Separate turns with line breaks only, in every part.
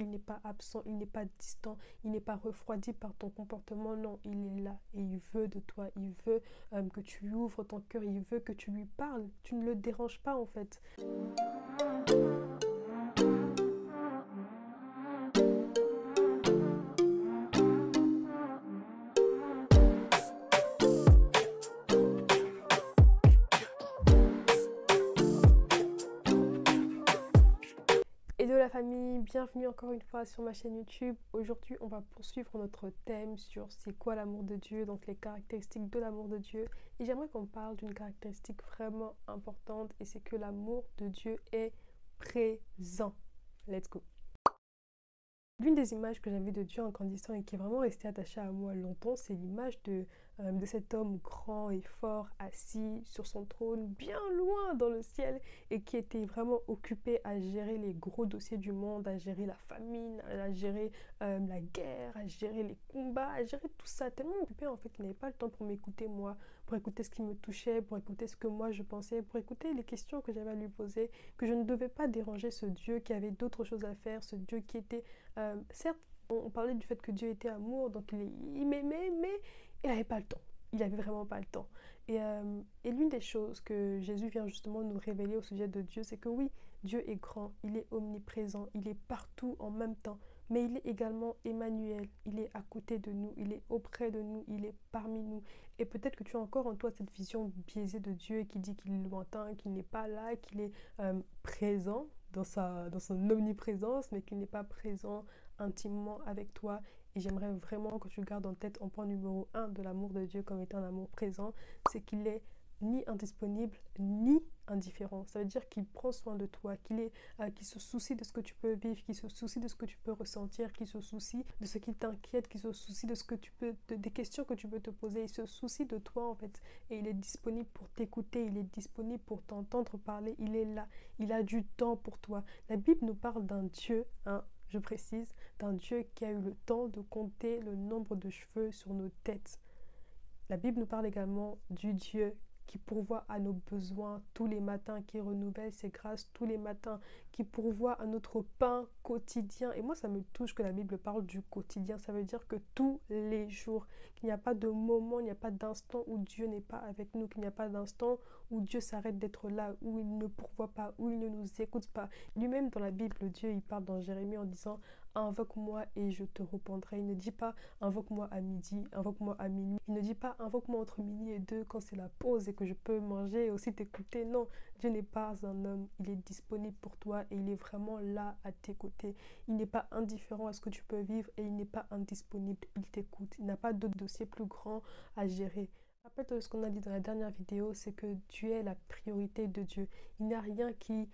il n'est pas absent, il n'est pas distant, il n'est pas refroidi par ton comportement. Non, il est là et il veut de toi, il veut que tu lui ouvres ton cœur, il veut que tu lui parles. Tu ne le déranges pas en fait. Hello la famille, bienvenue encore une fois sur ma chaîne YouTube. Aujourd'hui, on va poursuivre notre thème sur c'est quoi l'amour de Dieu, donc les caractéristiques de l'amour de Dieu. Et j'aimerais qu'on parle d'une caractéristique vraiment importante et c'est que l'amour de Dieu est présent. Let's go! L'une des images que j'avais de Dieu en grandissant et qui est vraiment restée attachée à moi longtemps, c'est l'image de cet homme grand et fort assis sur son trône bien loin dans le ciel et qui était vraiment occupé à gérer les gros dossiers du monde, à gérer la famine, à gérer la guerre, à gérer les combats, à gérer tout ça. Tellement occupé en fait qu'il n'avait pas le temps pour m'écouter moi, pour écouter ce qui me touchait, pour écouter ce que moi je pensais, pour écouter les questions que j'avais à lui poser, que je ne devais pas déranger ce Dieu qui avait d'autres choses à faire, ce Dieu qui était... certes, on parlait du fait que Dieu était amour, donc il m'aimait, mais il n'avait pas le temps. Il n'avait vraiment pas le temps. Et l'une des choses que Jésus vient justement nous révéler au sujet de Dieu, c'est que oui, Dieu est grand, il est omniprésent, il est partout en même temps, mais il est également Emmanuel, il est à côté de nous, il est auprès de nous, il est parmi nous. Et peut-être que tu as encore en toi cette vision biaisée de Dieu qui dit qu'il est lointain, qu'il n'est pas là, qu'il est présent dans son omniprésence, mais qu'il n'est pas présent intimement avec toi. Et j'aimerais vraiment que tu gardes en tête en point numéro 1 de l'amour de Dieu comme étant un amour présent, c'est qu'il est ni indisponible, ni indifférent. Ça veut dire qu'il prend soin de toi, qu'il se soucie de ce que tu peux vivre, qu'il se soucie de ce que tu peux ressentir, qu'il se soucie de ce qui t'inquiète, qu'il se soucie de ce que tu peux, des questions que tu peux te poser. Il se soucie de toi en fait. Et il est disponible pour t'écouter, il est disponible pour t'entendre parler. Il est là, il a du temps pour toi. La Bible nous parle d'un Dieu, je précise, d'un Dieu qui a eu le temps de compter le nombre de cheveux sur nos têtes. La Bible nous parle également du Dieu qui pourvoit à nos besoins tous les matins, qui renouvelle ses grâces tous les matins, qui pourvoit à notre pain quotidien. Et moi, ça me touche que la Bible parle du quotidien. Ça veut dire que tous les jours, qu'il n'y a pas de moment, il n'y a pas d'instant où Dieu n'est pas avec nous, qu'il n'y a pas d'instant où Dieu s'arrête d'être là, où il ne pourvoit pas, où il ne nous écoute pas. Lui-même, dans la Bible, Dieu, il parle dans Jérémie en disant « Invoque-moi et je te répondrai ». Il ne dit pas « Invoque-moi à midi, invoque-moi à minuit ». Il ne dit pas « Invoque-moi entre midi et 2 quand c'est la pause et que je peux manger et aussi t'écouter ». Non, Dieu n'est pas un homme. Il est disponible pour toi et il est vraiment là à tes côtés. Il n'est pas indifférent à ce que tu peux vivre et il n'est pas indisponible. Il t'écoute. Il n'a pas d'autre dossier plus grand à gérer. Rappelle-toi de ce qu'on a dit dans la dernière vidéo, c'est que tu es la priorité de Dieu. Il n'y a rien qui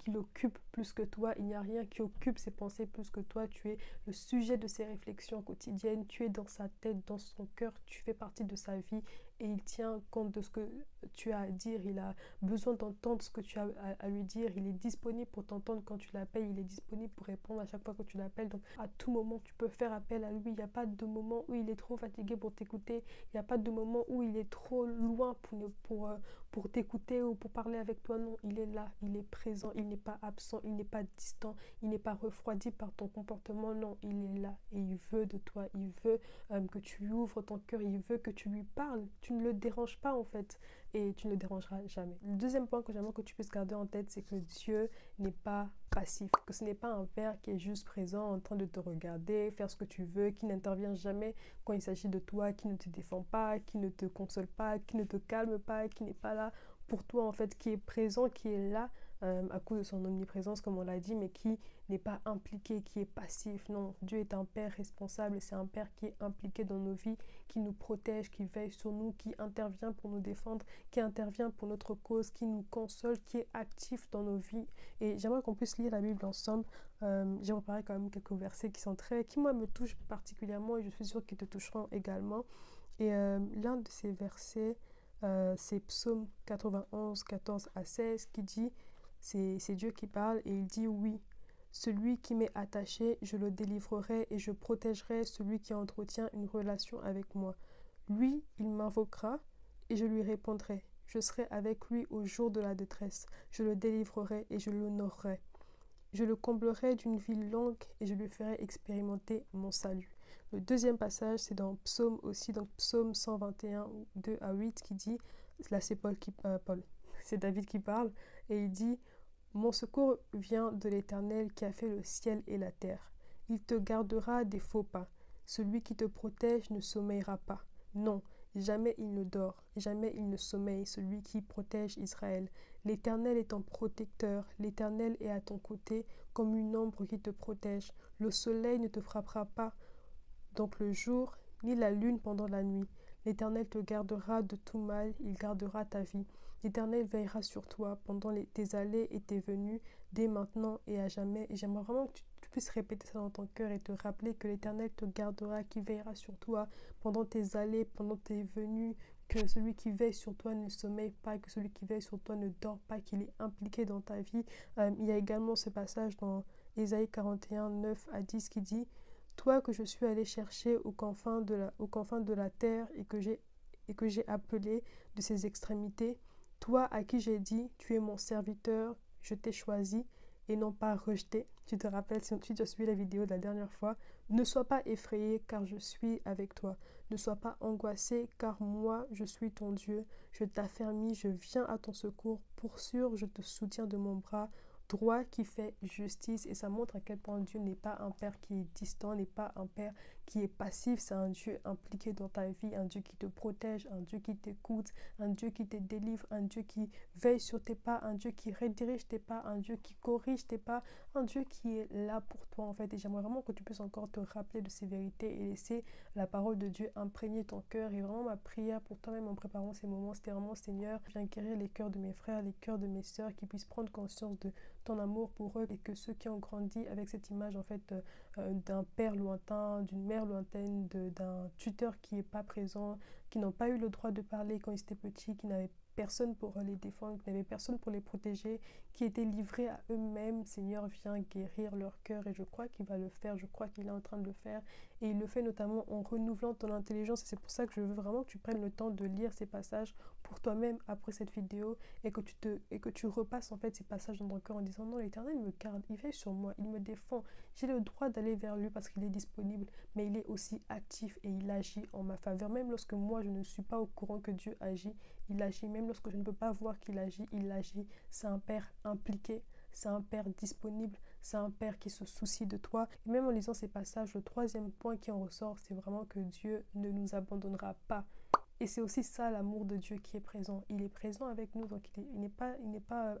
l'occupe plus que toi, il n'y a rien qui occupe ses pensées plus que toi. Tu es le sujet de ses réflexions quotidiennes, tu es dans sa tête, dans son cœur, tu fais partie de sa vie et il tient compte de ce que tu as à dire, il a besoin d'entendre ce que tu as à lui dire, il est disponible pour t'entendre quand tu l'appelles, il est disponible pour répondre à chaque fois que tu l'appelles. Donc à tout moment, tu peux faire appel à lui, il n'y a pas de moment où il est trop fatigué pour t'écouter, il n'y a pas de moment où il est trop loin pour t'écouter ou pour parler avec toi. Non, il est là, il est présent, il n'est pas absent, il n'est pas distant, il n'est pas refroidi par ton comportement. Non, il est là et il veut de toi, il veut que tu lui ouvres ton cœur, il veut que tu lui parles. Tu ne le déranges pas en fait et tu ne le dérangeras jamais. Le deuxième point que j'aimerais que tu puisses garder en tête, c'est que Dieu n'est pas passif, que ce n'est pas un père qui est juste présent en train de te regarder, faire ce que tu veux, qui n'intervient jamais quand il s'agit de toi, qui ne te défend pas, qui ne te console pas, qui ne te calme pas, qui n'est pas là pour toi en fait, qui est présent, qui est là à cause de son omniprésence comme on l'a dit, mais qui n'est pas impliqué, qui est passif. Non, Dieu est un père responsable et c'est un père qui est impliqué dans nos vies, qui nous protège, qui veille sur nous, qui intervient pour nous défendre, qui intervient pour notre cause, qui nous console, qui est actif dans nos vies. Et j'aimerais qu'on puisse lire la Bible ensemble. J'ai préparé quand même quelques versets qui moi me touchent particulièrement et je suis sûre qu'ils te toucheront également. Et l'un de ces versets, c'est Psaume 91, 14 à 16 qui dit, c'est Dieu qui parle et il dit oui. Celui qui m'est attaché, je le délivrerai et je protégerai celui qui entretient une relation avec moi. Lui, il m'invoquera et je lui répondrai. Je serai avec lui au jour de la détresse. Je le délivrerai et je l'honorerai. Je le comblerai d'une vie longue et je lui ferai expérimenter mon salut. Le deuxième passage, c'est dans Psaume aussi, donc Psaume 121, 2 à 8, qui dit, là c'est c'est David qui parle, et il dit, mon secours vient de l'Éternel qui a fait le ciel et la terre. Il te gardera des faux pas. Celui qui te protège ne sommeillera pas. Non, jamais il ne dort, jamais il ne sommeille, celui qui protège Israël. L'Éternel est ton protecteur, l'Éternel est à ton côté comme une ombre qui te protège. Le soleil ne te frappera pas donc le jour, ni la lune pendant la nuit. L'Éternel te gardera de tout mal, il gardera ta vie. L'Éternel veillera sur toi pendant tes allées et tes venues, dès maintenant et à jamais. Et j'aimerais vraiment que tu puisses répéter ça dans ton cœur et te rappeler que l'Éternel te gardera, qui veillera sur toi pendant tes allées, pendant tes venues, que celui qui veille sur toi ne sommeille pas, que celui qui veille sur toi ne dort pas, qu'il est impliqué dans ta vie. Il y a également ce passage dans Ésaïe 41, 9 à 10 qui dit « Toi que je suis allé chercher aux confins de la terre et que j'ai appelé de ses extrémités, toi à qui j'ai dit, tu es mon serviteur, je t'ai choisi et non pas rejeté. » Tu te rappelles, si tu as suivi la vidéo de la dernière fois, « Ne sois pas effrayé car je suis avec toi. Ne sois pas angoissé car moi je suis ton Dieu. Je t'affermis, je viens à ton secours. Pour sûr, je te soutiens de mon bras droit qui fait justice. » Et ça montre à quel point Dieu n'est pas un père qui est distant, n'est pas un père qui est passif. C'est un Dieu impliqué dans ta vie, un Dieu qui te protège, un Dieu qui t'écoute, un Dieu qui te délivre, un Dieu qui veille sur tes pas, un Dieu qui redirige tes pas, un Dieu qui corrige tes pas, un Dieu qui est là pour toi en fait. Et j'aimerais vraiment que tu puisses encore te rappeler de ces vérités et laisser la parole de Dieu imprégner ton cœur. Et vraiment ma prière pour toi-même en préparant ces moments, c'était vraiment, Seigneur, viens guérir les cœurs de mes frères, les cœurs de mes sœurs, qui puissent prendre conscience de ton amour pour eux, et que ceux qui ont grandi avec cette image en fait d'un père lointain, d'une mère lointaine, d'un tuteur qui n'est pas présent, qui n'ont pas eu le droit de parler quand ils étaient petits, qui n'avaient personne pour les défendre, qui n'avaient personne pour les protéger, qui étaient livrés à eux-mêmes. Seigneur, viens guérir leur cœur, et je crois qu'il va le faire, je crois qu'il est en train de le faire, et il le fait notamment en renouvelant ton intelligence. Et c'est pour ça que je veux vraiment que tu prennes le temps de lire ces passages pour toi-même après cette vidéo, et que tu repasses en fait ces passages dans ton cœur en disant non, l'Éternel me garde, il veille sur moi, il me défend, j'ai le droit d'aller vers lui parce qu'il est disponible, mais il est aussi actif et il agit en ma faveur. Même lorsque moi je ne suis pas au courant que Dieu agit, il agit. Même lorsque je ne peux pas voir qu'il agit, il agit. C'est un père impliqué, c'est un père disponible, c'est un père qui se soucie de toi. Et même en lisant ces passages, le troisième point qui en ressort, c'est vraiment que Dieu ne nous abandonnera pas. Et c'est aussi ça l'amour de Dieu qui est présent. Il est présent avec nous, donc il n'est pas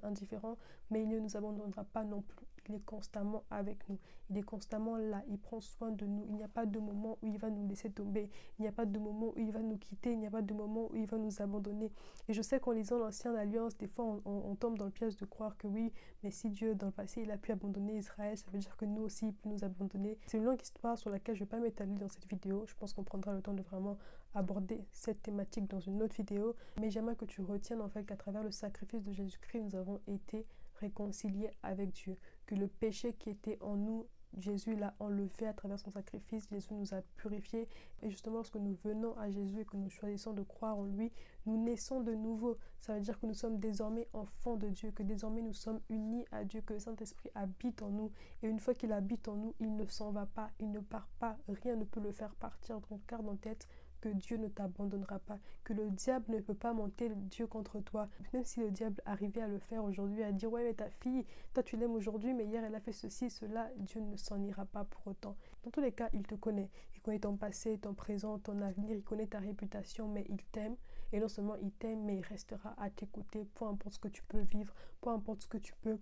indifférent, mais il ne nous abandonnera pas non plus. Il est constamment avec nous. Il est constamment là. Il prend soin de nous. Il n'y a pas de moment où il va nous laisser tomber. Il n'y a pas de moment où il va nous quitter. Il n'y a pas de moment où il va nous abandonner. Et je sais qu'en lisant l'Ancienne Alliance, des fois on tombe dans le piège de croire que oui, mais si Dieu dans le passé il a pu abandonner Israël, ça veut dire que nous aussi il peut nous abandonner. C'est une longue histoire sur laquelle je ne vais pas m'étaler dans cette vidéo. Je pense qu'on prendra le temps de vraiment aborder cette thématique dans une autre vidéo, mais j'aimerais que tu retiennes en fait qu'à travers le sacrifice de Jésus-Christ, nous avons été réconciliés avec Dieu, que le péché qui était en nous, Jésus l'a enlevé à travers son sacrifice. Jésus nous a purifiés, et justement lorsque nous venons à Jésus et que nous choisissons de croire en lui, nous naissons de nouveau. Ça veut dire que nous sommes désormais enfants de Dieu, que désormais nous sommes unis à Dieu, que le Saint-Esprit habite en nous, et une fois qu'il habite en nous, il ne s'en va pas, il ne part pas, rien ne peut le faire partir. Donc garde en tête que Dieu ne t'abandonnera pas, que le diable ne peut pas monter Dieu contre toi. Même si le diable arrivait à le faire aujourd'hui, à dire ouais mais ta fille, toi tu l'aimes aujourd'hui mais hier elle a fait ceci, cela, Dieu ne s'en ira pas pour autant. Dans tous les cas, il te connaît. Il connaît ton passé, ton présent, ton avenir, il connaît ta réputation, mais il t'aime. Et non seulement il t'aime, mais il restera à tes côtés, peu importe ce que tu peux vivre, peu importe ce que tu peux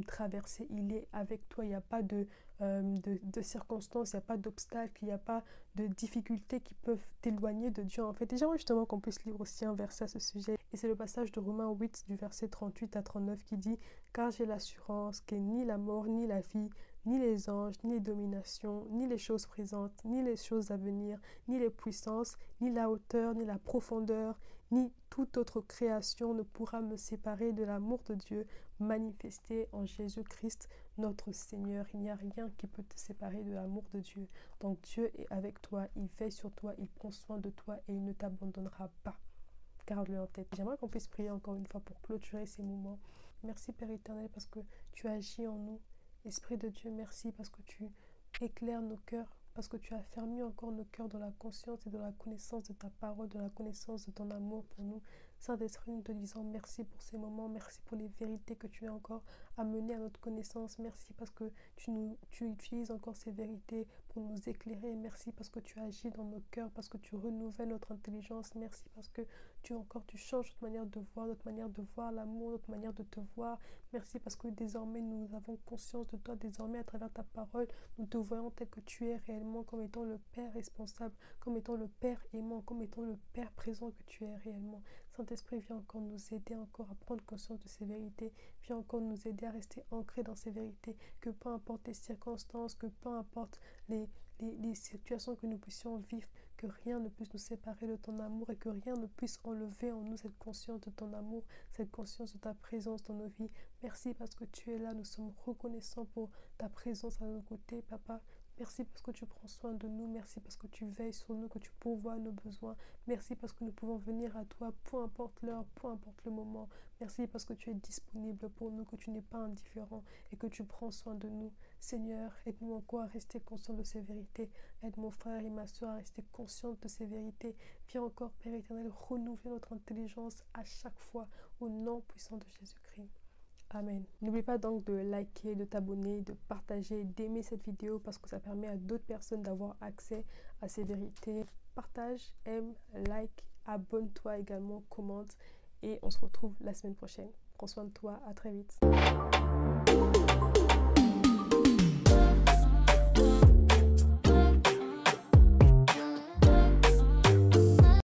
traverser, il est avec toi. Il n'y a pas de circonstances, il n'y a pas d'obstacles, il n'y a pas de difficultés qui peuvent t'éloigner de Dieu en fait. Et j'aimerais justement qu'on puisse lire aussi un verset à ce sujet, et c'est le passage de Romains 8 du verset 38 à 39 qui dit « Car j'ai l'assurance que ni la mort, ni la vie, ni les anges, ni les dominations, ni les choses présentes, ni les choses à venir, ni les puissances, ni la hauteur, ni la profondeur, ni toute autre création ne pourra me séparer de l'amour de Dieu manifesté en Jésus-Christ, notre Seigneur. » Il n'y a rien qui peut te séparer de l'amour de Dieu. Donc Dieu est avec toi, il veille sur toi, il prend soin de toi et il ne t'abandonnera pas. Garde-le en tête. J'aimerais qu'on puisse prier encore une fois pour clôturer ces moments. Merci Père éternel parce que tu agis en nous. Esprit de Dieu, merci parce que tu éclaires nos cœurs, parce que tu as fermé encore nos cœurs dans la conscience et dans la connaissance de ta parole, de la connaissance de ton amour pour nous. Saint-Esprit, nous te disons merci pour ces moments, merci pour les vérités que tu as encore amenées à notre connaissance. Merci parce que tu utilises encore ces vérités pour nous éclairer. Merci parce que tu agis dans nos cœurs, parce que tu renouvelles notre intelligence. Merci parce que tu changes notre manière de voir l'amour, notre manière de te voir. Merci parce que désormais nous avons conscience de toi, désormais à travers ta parole, nous te voyons tel que tu es réellement, comme étant le Père responsable, comme étant le Père aimant, comme étant le Père présent que tu es réellement. Saint-Esprit, viens encore nous aider encore à prendre conscience de ces vérités, viens encore nous aider à rester ancrés dans ces vérités, que peu importe les circonstances, que peu importe les situations que nous puissions vivre, que rien ne puisse nous séparer de ton amour et que rien ne puisse enlever en nous cette conscience de ton amour, cette conscience de ta présence dans nos vies. Merci parce que tu es là, nous sommes reconnaissants pour ta présence à nos côtés, Papa. Merci parce que tu prends soin de nous, merci parce que tu veilles sur nous, que tu pourvois nos besoins. Merci parce que nous pouvons venir à toi, peu importe l'heure, peu importe le moment. Merci parce que tu es disponible pour nous, que tu n'es pas indifférent et que tu prends soin de nous. Seigneur, aide-nous encore à rester conscients de ces vérités. Aide mon frère et ma soeur à rester conscients de ces vérités. Viens encore, Père éternel, renouveler notre intelligence à chaque fois, au nom puissant de Jésus-Christ. Amen. N'oublie pas donc de liker, de t'abonner, de partager, d'aimer cette vidéo parce que ça permet à d'autres personnes d'avoir accès à ces vérités. Partage, aime, like, abonne-toi également, commente et on se retrouve la semaine prochaine. Prends soin de toi, à très vite.